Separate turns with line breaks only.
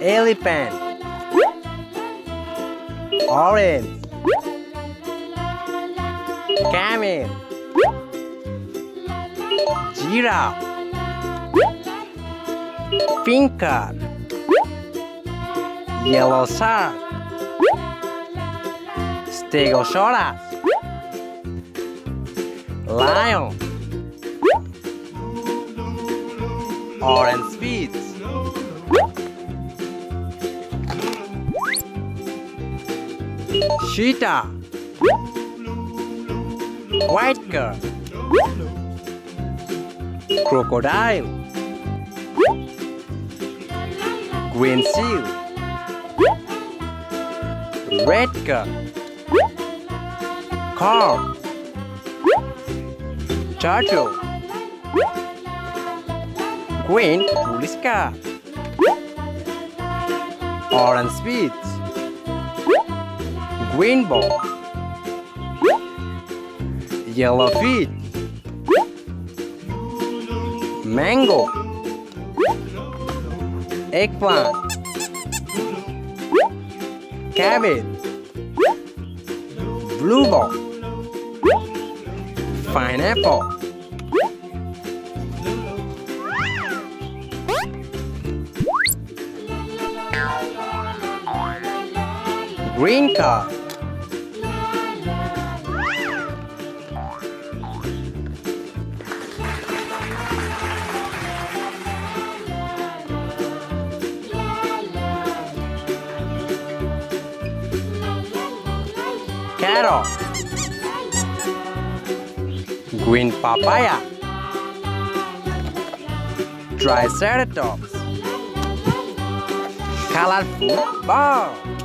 Elephant. Orange. Camel. Giraffe. Pink car. Yellow shark. Stegosaurus. Lion. Orange fish. Cheetah. White car. Crocodile. Green seal. Red car. Carp. Turtle. Green police car. Orange fish. Green ball. Yellow fish. Mango. Eggplant. Cabbage. Blue ball. Pineapple. Green car. Carrot. Green papaya. Triceratops. Colorful ball.